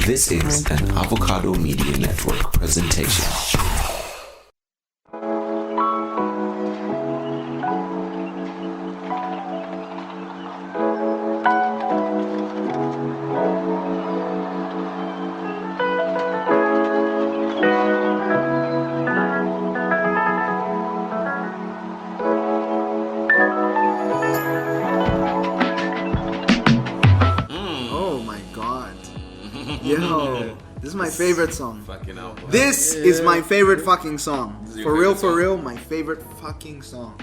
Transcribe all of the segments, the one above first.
This is an Avocado Media Network presentation. Favorite song. This is my favorite fucking song. For real, my favorite fucking song.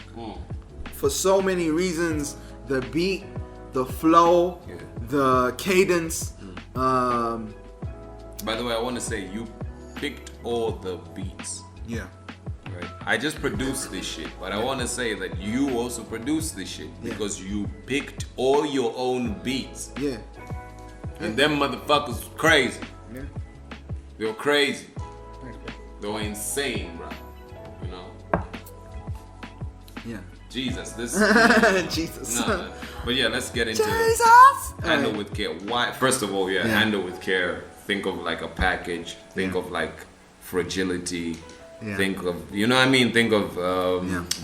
For so many reasons. The beat, the flow, the cadence. By the way, I want to say you picked all the beats. Yeah. Right. I just produced this shit, but I want to say that you also produced this shit because you picked all your own beats. Yeah. And them motherfuckers crazy. Yeah. They were crazy. Thanks, bro. They were insane, bro. You know? Yeah. Jesus, this. Jesus. No. But yeah, let's get into Jesus. Handle with care. Why? First of all, handle with care. Think of like a package. Think of like fragility. Yeah. Think of, you know what I mean? Think of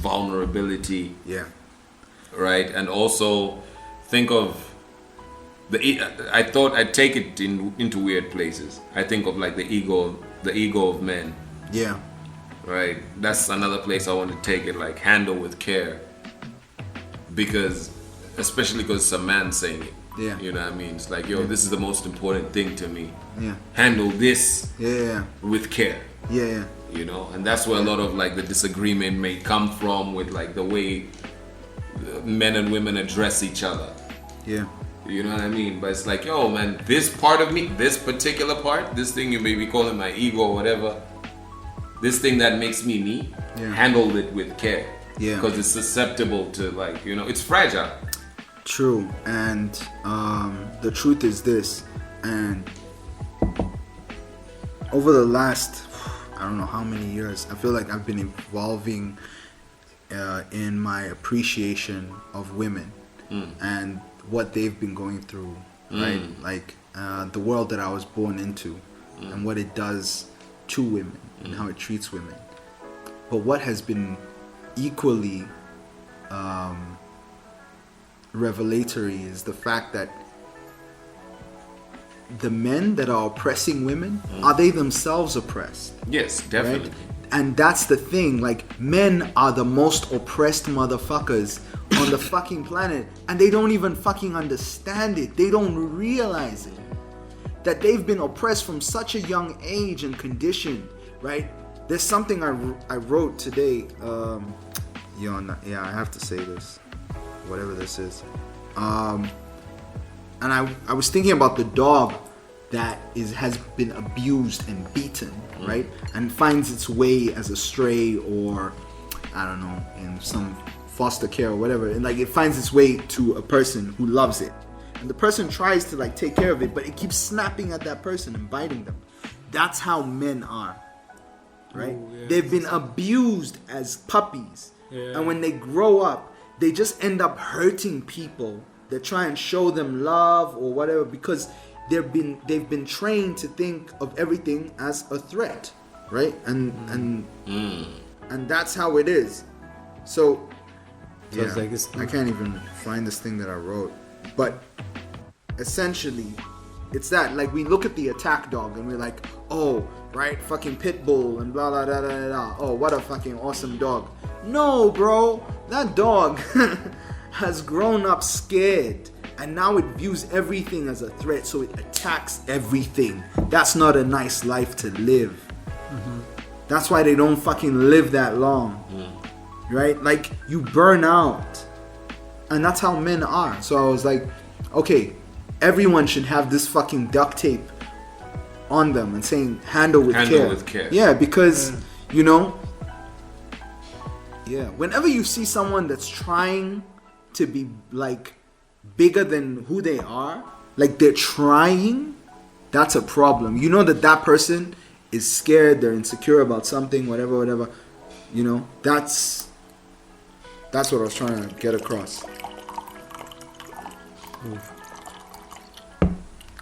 vulnerability. Yeah. Right? And also think of I thought I'd take it into weird places. I think of like the ego of men. Yeah. Right? That's another place I want to take it, like handle with care. Especially because it's a man saying it. Yeah. You know what I mean? It's like, this is the most important thing to me. Yeah. Handle this with care. Yeah. You know? And that's where a lot of like the disagreement may come from with like the way men and women address each other. Yeah. You know what I mean? But it's like, yo, man, this part of me, this particular part, this thing you may be calling my ego or whatever, this thing that makes me, handle it with care. Yeah. Because it's susceptible to like, it's fragile. True. And the truth is this, and over the last, I don't know how many years, I feel like I've been evolving in my appreciation of women and what they've been going through, right? Like the world that I was born into and what it does to women and how it treats women. But what has been equally revelatory is the fact that the men that are oppressing women, are they themselves oppressed? Yes, definitely. Right? And that's the thing, like men are the most oppressed motherfuckers on the fucking planet, and they don't even fucking understand it. They don't realize it, that they've been oppressed from such a young age and conditioned, right? There's something I wrote today. I have to say this, whatever this is. And I was thinking about the dog that has been abused and beaten, right? And finds its way as a stray, or I don't know, in some foster care or whatever, and like it finds its way to a person who loves it, and the person tries to like take care of it, but it keeps snapping at that person and biting them. That's how men are, right? They've been abused as puppies, and when they grow up, they just end up hurting people that try and show them love or whatever, because they've been trained to think of everything as a threat, right? And that's how it is. So I can't even find this thing that I wrote, but essentially it's that, like, we look at the attack dog and we're like, oh, right, fucking pit bull and blah blah blah blah blah, oh, what a fucking awesome dog. No, bro, that dog has grown up scared, and now it views everything as a threat, so it attacks everything. That's not a nice life to live. That's why they don't fucking live that long. Right? Like, you burn out. And that's how men are. So I was like, okay, everyone should have this fucking duct tape on them and saying handle with care. Yeah, because whenever you see someone that's trying to be like bigger than who they are, like they're trying, that's a problem. You know that person is scared, they're insecure about something, whatever. That's what I was trying to get across.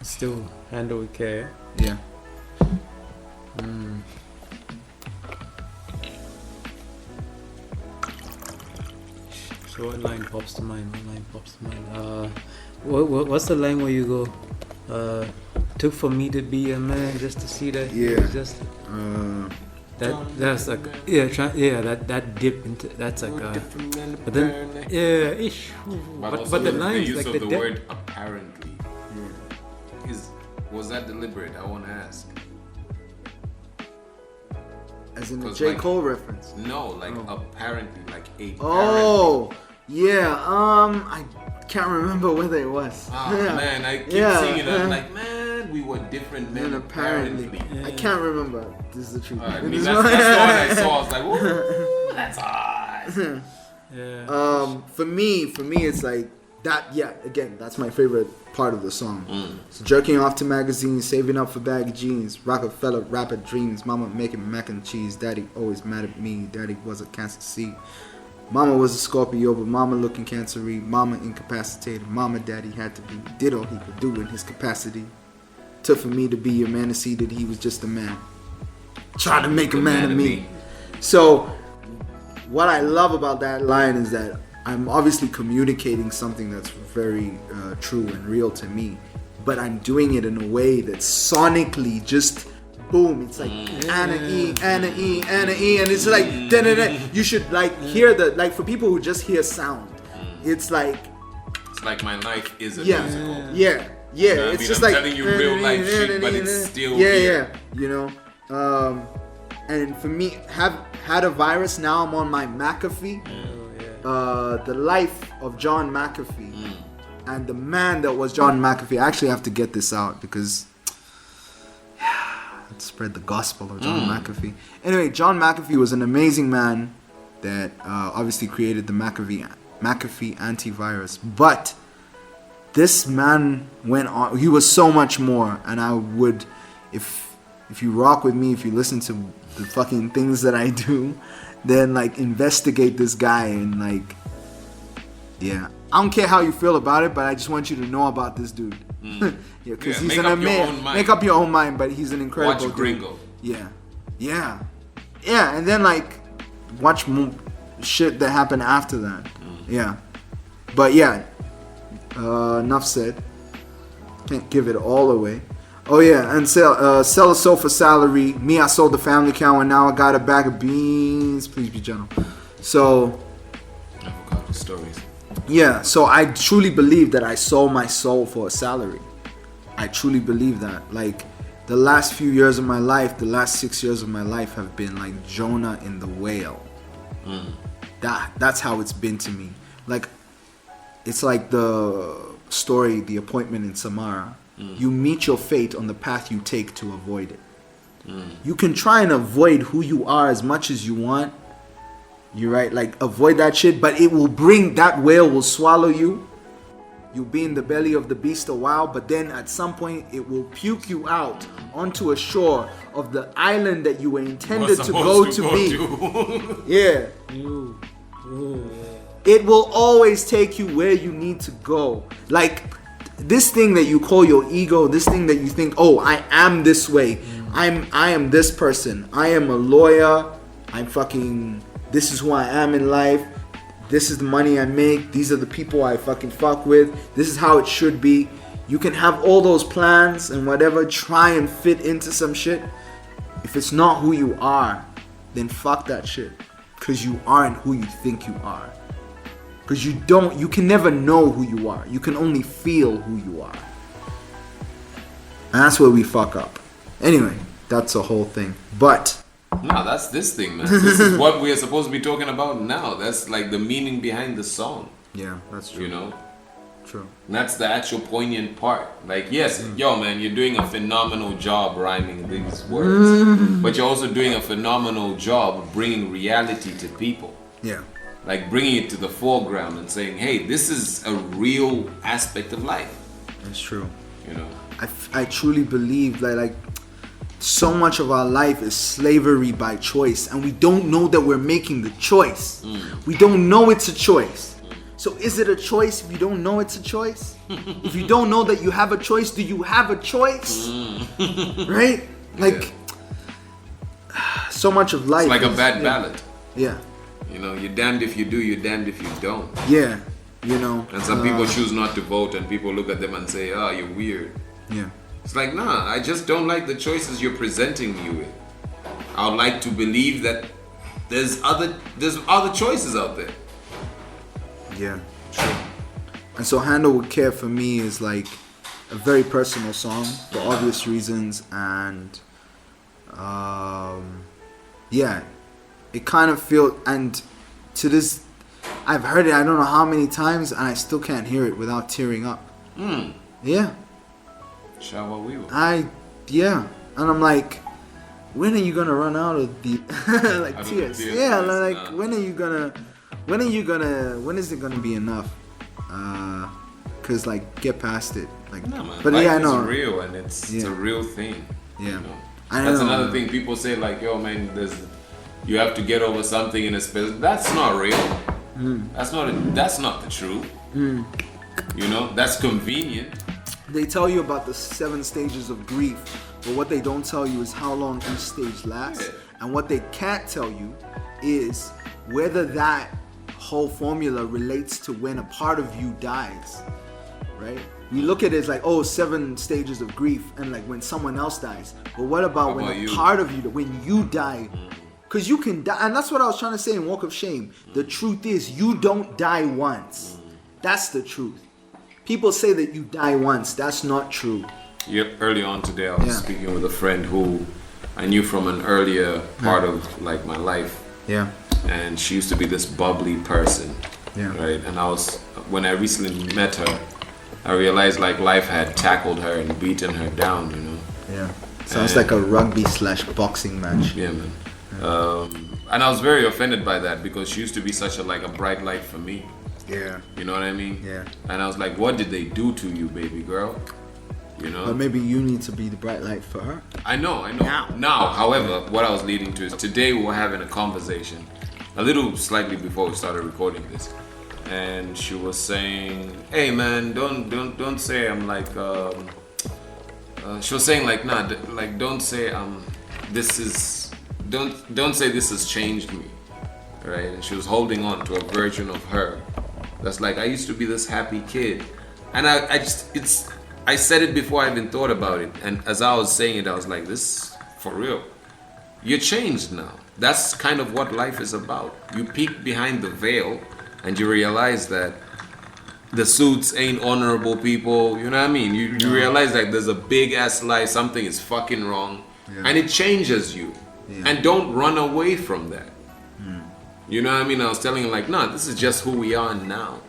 Still handle with care. Yeah. So what line pops to mind? What's the line where you go? Took for me to be a man just to see that. Yeah. Just that's like that dip into that's like but then but the lines the use like of the the word apparently was that deliberate? I want to ask. As in the J. Cole reference. No, like apparently, like a. Oh, yeah. I can't remember whether it was. Man, I keep singing. I'm like, man, we were different men apparently. Yeah. I can't remember. This is the truth. That's the one I saw. I was like, whoa, that's hot. Yeah. For me, it's like that. Yeah, again, that's my favorite part of the song. So jerking off to magazines, saving up for baggy jeans, Rockefeller rapper dreams, mama making mac and cheese, daddy always mad at me, daddy was a cancer seed, mama was a Scorpio but mama looking cancery, mama incapacitated, mama daddy had to be, did all he could do in his capacity, took for me to be your man to see that he was just a man, try to make a man of me. So what I love about that line is that I'm obviously communicating something that's very true and real to me, but I'm doing it in a way that's sonically just boom. It's like Anna E, Anna E, Anna E, and it's like da-da-da. You should like hear the like for people who just hear sound. It's like my life is a musical. Yeah. You know It's I'm just like telling you real life shit, but it's still here. You know. And for me, had a virus. Now I'm on my McAfee. The life of John McAfee and the man that was John McAfee. I actually have to get this out because let's spread the gospel of John McAfee. Anyway, John McAfee was an amazing man that obviously created the McAfee antivirus. But this man went on. He was so much more. And I would, if you rock with me, if you listen to the fucking things that I do, then like investigate this guy and like, yeah. I don't care how you feel about it, but I just want you to know about this dude. Because he's an amazing. Make up your own mind, but he's an incredible Watch Gringo. dude. Yeah, and then like watch shit that happened after that. Yeah, but yeah. Enough said. Can't give it all away. Oh yeah, and sell a soul for salary. Me, I sold the family cow, and now I got a bag of beans. Please be gentle. So, avocado stories. Yeah, so I truly believe that I sold my soul for a salary. I truly believe that. Like the last few years of my life, the last 6 years of my life have been like Jonah in the whale. That's how it's been to me. Like it's like the story, The Appointment in Samara. You meet your fate on the path you take to avoid it. You can try and avoid who you are as much as you want. You're right, like avoid that shit, but it will bring, that whale will swallow you. You'll be in the belly of the beast a while, but then at some point it will puke you out onto a shore of the island that you were intended to go to be. Yeah. It will always take you where you need to go. Like this thing that you call your ego, this thing that you think, oh, I am this way. I am this person. I am a lawyer. This is who I am in life. This is the money I make. These are the people I fucking fuck with. This is how it should be. You can have all those plans and whatever, try and fit into some shit. If it's not who you are, then fuck that shit. Because you aren't who you think you are. Because you can never know who you are. You can only feel who you are. And that's where we fuck up. Anyway, that's a whole thing. But no, that's this thing, man. This is what we are supposed to be talking about now. That's like the meaning behind the song. Yeah, that's true. You know? True. And that's the actual poignant part. Like, yes, yo, man, you're doing a phenomenal job rhyming these words. But you're also doing a phenomenal job of bringing reality to people. Yeah. Like, bringing it to the foreground and saying, hey, this is a real aspect of life. That's true. You know? I truly believe that, like, so much of our life is slavery by choice, and we don't know that we're making the choice. We don't know it's a choice. So is it a choice if you don't know it's a choice? If you don't know that you have a choice, do you have a choice? Right? Like, so much of life. It's like a bad ballot. Yeah. You know, you're damned if you do, you're damned if you don't. Yeah. You know. And some people choose not to vote, and people look at them and say, "Oh, you're weird." Yeah. It's like, nah, I just don't like the choices you're presenting me with. I would like to believe that there's other choices out there. Yeah, sure. And so Handle With Care for me is like a very personal song for obvious reasons, and yeah, it kind of feels, and to this, I've heard it I don't know how many times, and I still can't hear it without tearing up. Yeah. Shower wheel. Yeah, and I'm like, when are you gonna run out of the like tears? Yeah, like when is it gonna be enough? Cause like get past it. Like, no, man. But life yeah, I know. is real, and it's a real thing. Yeah, you know? I That's know. another thing people say, like, yo, man, you have to get over something in a space. That's not real. That's not the truth. You know, that's convenient. They tell you about the 7 stages of grief, but what they don't tell you is how long each stage lasts. Yeah. And what they can't tell you is whether that whole formula relates to when a part of you dies, right? We look at it as like, oh, 7 stages of grief, and like when someone else dies. But what about when a part of you, when you die? Because you can die, and that's what I was trying to say in Walk of Shame. The truth is, you don't die once. That's the truth. People say that you die once. That's not true. Yep. Early on today, I was speaking with a friend who I knew from an earlier part of like my life. Yeah. And she used to be this bubbly person. Yeah. Right. And when I recently met her, I realized like life had tackled her and beaten her down. You know. Yeah. Sounds like a rugby/boxing match. Yeah, man. And I was very offended by that because she used to be such a bright light for me. Yeah. You know what I mean? Yeah. And I was like, what did they do to you, baby girl? You know? But maybe you need to be the bright light for her. I know. Now, however, what I was leading to is today we were having a conversation a little slightly before we started recording this. And she was saying, hey man, don't say I'm like, she was saying like, nah, like don't say don't say this has changed me. Right? And she was holding on to a version of her that's like, I used to be this happy kid. And I said it before I even thought about it. And as I was saying it, I was like, this for real. You're changed now. That's kind of what life is about. You peek behind the veil and you realize that the suits ain't honorable people. You know what I mean? You realize that there's a big ass lie, something is fucking wrong. Yeah. And it changes you. Yeah. And don't run away from that. You know what I mean? I was telling him like, nah, this is just who we are now.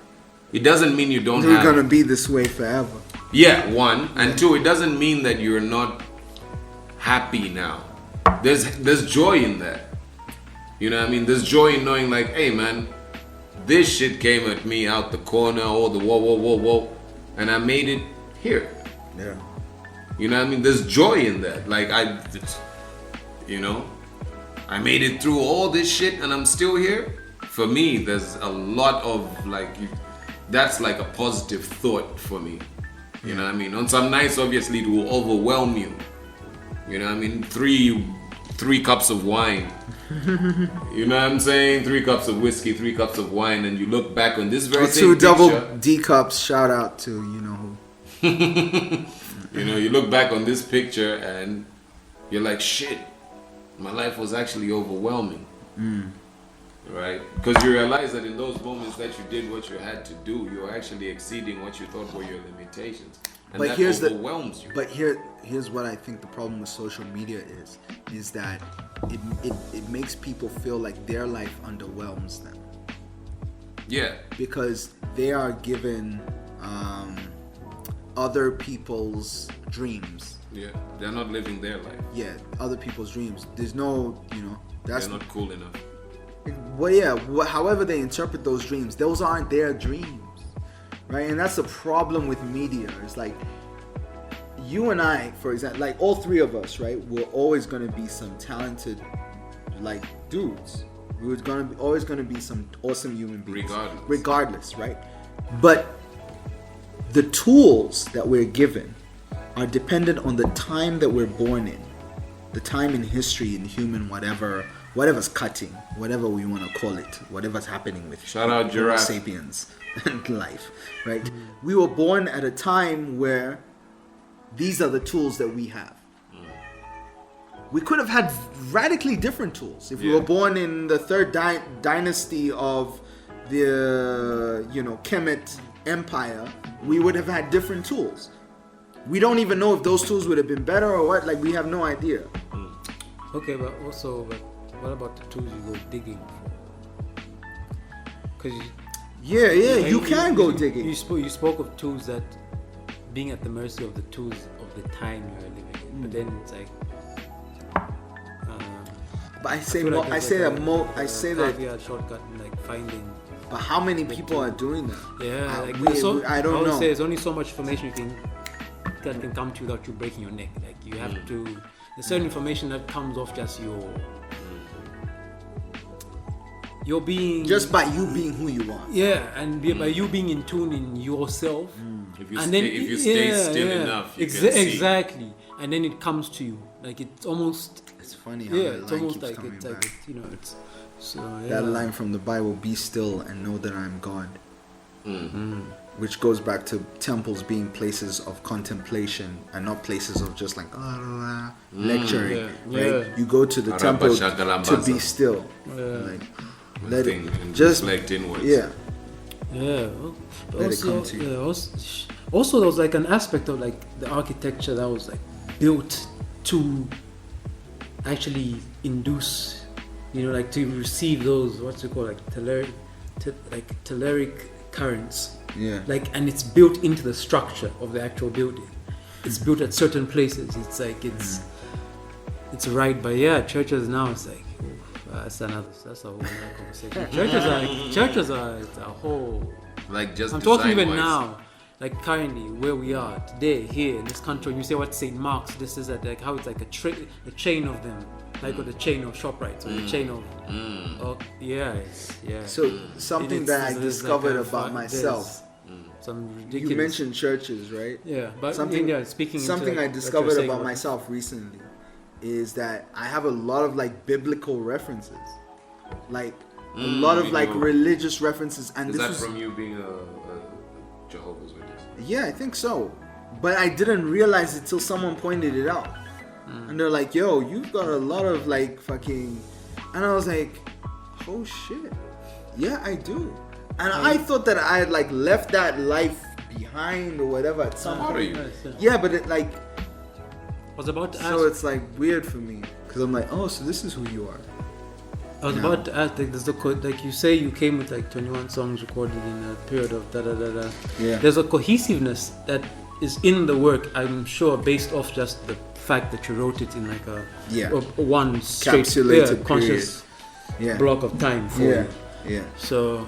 It doesn't mean you don't You're gonna be this way forever. Yeah, 1. And 2, it doesn't mean that you're not happy now. There's joy in that. You know what I mean? There's joy in knowing like, hey man, this shit came at me out the corner, or the whoa, and I made it here. Yeah. You know what I mean? There's joy in that. Like I made it through all this shit and I'm still here. For me, there's a lot of that's like a positive thought for me. You know what I mean? On some nights, obviously, it will overwhelm you. You know what I mean? Three cups of wine. You know what I'm saying? 3 cups of whiskey, 3 cups of wine, and you look back on this very same 2 double picture. D cups. Shout out to you know who. You know, you look back on this picture and you're like, shit, my life was actually overwhelming. Right? Because you realize that in those moments that you did what you had to do, you're actually exceeding what you thought were your limitations. And but that overwhelms you. But here's what I think the problem with social media is that it makes people feel like their life underwhelms them. Yeah. Because they are given other people's dreams. Yeah. They're not living their life. Yeah, other people's dreams. There's no, that's they're not cool enough. Well, yeah, however they interpret those dreams, those aren't their dreams, right? And that's the problem with media. It's like, you and I, for example, like all 3 of us, right? We're always going to be some talented, like, dudes, We were always gonna be some awesome human beings, Regardless, right? But the tools that we're given are dependent on the time that we're born in, the time in history, in human whatever's cutting, whatever we want to call it, whatever's happening with Shout out Homo Giraffe. sapiens and life, right? We were born at a time where these are the tools that we have. We could have had radically different tools if we were born in the third dynasty of the Kemet Empire. We would have had different tools. We don't even know if those tools would have been better or what. Like, we have no idea. Okay, but what about the tools you go digging for? Because you can go digging. You spoke of tools that being at the mercy of the tools of the time you are living in, but then it's like. But I say that shortcut in like finding. But how many people are doing that? Yeah, I don't know. Say there's only so much information that can come to you without you breaking your neck. Like you have to. There's certain information that comes off just your being. Just by you being who you are. Yeah, and by you being in tune in yourself. If you stay still enough, you can see. Exactly, and then it comes to you. Like it's almost. It's funny how that it's line almost keeps like coming it's back. like it's so That line from the Bible, "Be still and know that I am God," which goes back to temples being places of contemplation and not places of just like lecturing. Right? You go to the temple to be still, like let it just reflect inwards. Yeah. Let it come to you. Also, there was like an aspect of like the architecture that was like built to actually induce, like to receive those what's it called, like telluric currents. Yeah. Like, and it's built into the structure of the actual building. It's built at certain places. It's like it's right, but churches now it's like. That's a whole other conversation. Churches are it's a whole. Like just. I'm talking even now, like currently where we are today here in this country. You say what St. Mark's, this is like how it's like a chain of them, like or the chain of ShopRites or the chain of. So something that I discovered about myself. Some ridiculous. You mentioned churches, right? Yeah, but something I discovered about myself recently is that I have a lot of like biblical references, like a lot of like religious references, and is this that was from you being a Jehovah's Witness? Yeah, I think so, but I didn't realize it till someone pointed it out, and they're like, "Yo, you've got a lot of like fucking," and I was like, "Oh shit, yeah, I do," and I thought that I had like left that life behind or whatever at some point. Yeah, but it like. I was about to ask. So it's like weird for me because I'm like, oh, so this is who you are. I was about to ask, like you say, you came with like 21 songs recorded in a period of da da da da. Yeah. There's a cohesiveness that is in the work, I'm sure, based off just the fact that you wrote it in like a one straight conscious block of time. For you. Yeah. So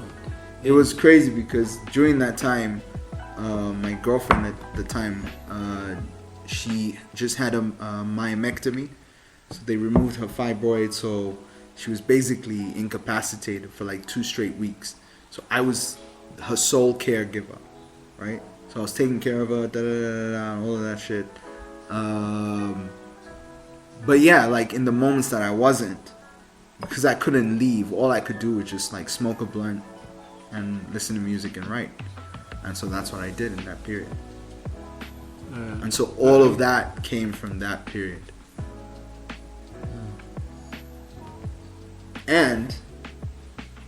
it was crazy because during that time, my girlfriend at the time. She just had a myomectomy, so they removed her fibroid, so she was basically incapacitated for like 2 straight weeks. So I was her sole caregiver, right? So I was taking care of her, all of that shit. But yeah, like in the moments that I wasn't, because I couldn't leave, all I could do was just like smoke a blunt and listen to music and write. And so that's what I did in that period. And so all of that came from that period. And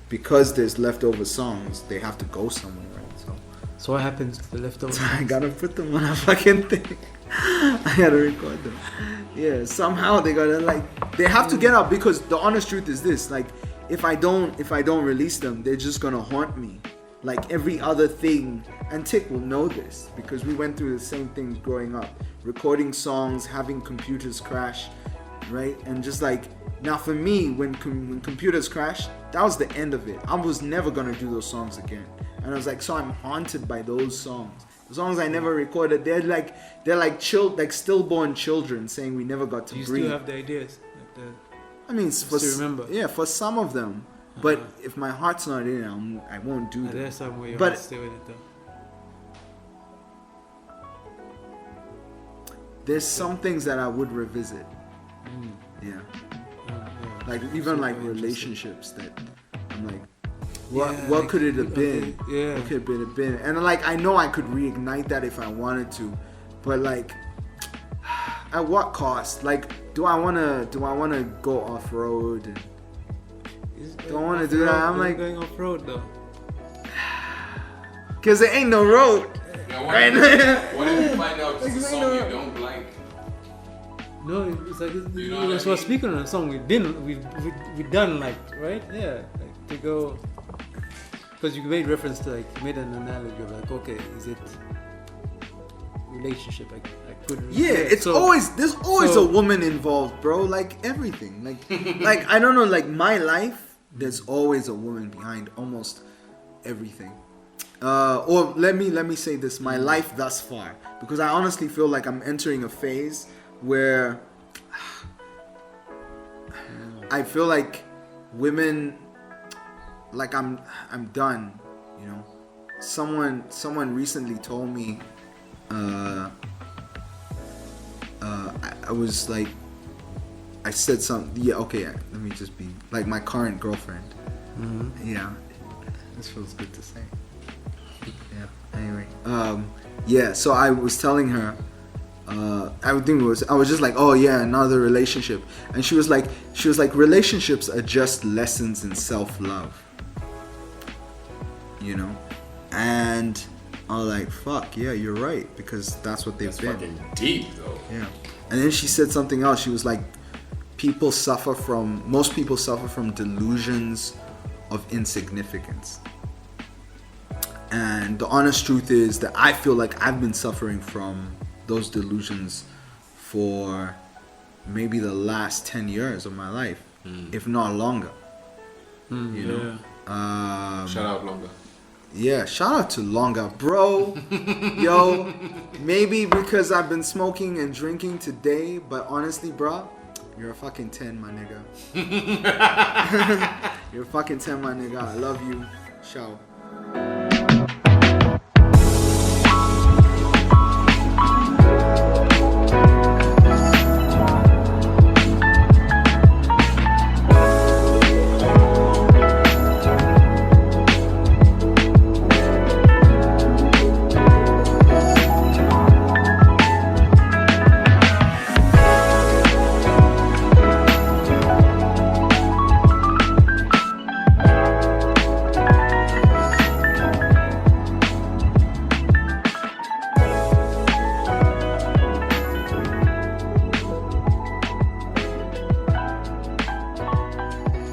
because there's leftover songs, they have to go somewhere, right? So what happens to the leftover songs? I gotta put them on a fucking thing. I gotta record them. Yeah, somehow they gotta they have to get out, because the honest truth is this, like if I don't release them, they're just gonna haunt me. Like every other thing, and Tick will know this because we went through the same things growing up, recording songs, having computers crash, right? And just like now for me, when computers crashed, that was the end of it. I was never gonna do those songs again, and I was like, so I'm haunted by those songs. The songs I never recorded, they're like stillborn children saying we never got to breathe. You still have the ideas? I mean, for some of them. But if my heart's not in it, I won't do that. There's some way you But- have to stay with it though. There's some things that I would revisit. Yeah. Yeah. Like even like Super interesting. relationships that I'm like, Yeah, what like, could it have okay, been? yeah. What could it have been? And like I know I could reignite that if I wanted to, but like at what cost? Like do I wanna go off road? Don't wanna do that. I'm like going off road though. cause there ain't no road. Yeah, Right? what if you find out it's a song you don't like? No, it's like You know what it's I what mean? speaking on a song we've done like right yeah like to go because you made reference to like you made an analogy of like okay is it relationship I could Yeah, it's so- there's always so- a woman involved, bro. Like everything. Like I don't know, like my life, there's always a woman behind almost everything. Or let me say this, my life thus far. Because I honestly feel like I'm entering a phase where I feel like women like I'm done, you know. Someone recently told me I was like, I said something. Yeah, okay. Let me just be like my current girlfriend. Yeah, this feels good to say. Yeah. Anyway, yeah. So I was telling her, I was just like, oh yeah, another relationship, and she was like, relationships are just lessons in self-love. You know, and I was like, fuck yeah, you're right, because that's what they've It's been. fucking deep though. Yeah. And then she said something else. She was like, most people suffer from delusions of insignificance. And the honest truth is that I feel like I've been suffering from those delusions for maybe the last 10 years of my life, if not longer. You know? Shout out longer. Yeah, shout out to Longa, bro. Yo, maybe because I've been smoking and drinking today, but honestly, bro, you're a fucking 10, my nigga. You're a fucking 10, my nigga. I love you. Ciao.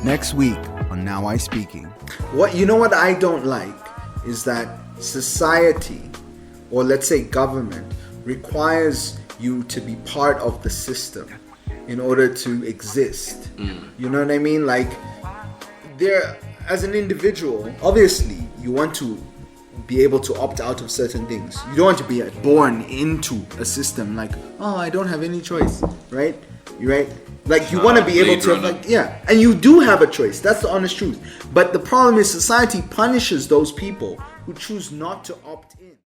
Next week on Now I Speaking. What I don't like is that society, or let's say government, requires you to be part of the system in order to exist. You know what I mean? Like, there, as an individual, obviously you want to be able to opt out of certain things. You don't want to be born into a system like, oh, I don't have any choice, right? You're right. Like, you want to be able to, like, yeah, and you do have a choice. That's the honest truth. But the problem is society punishes those people who choose not to opt in.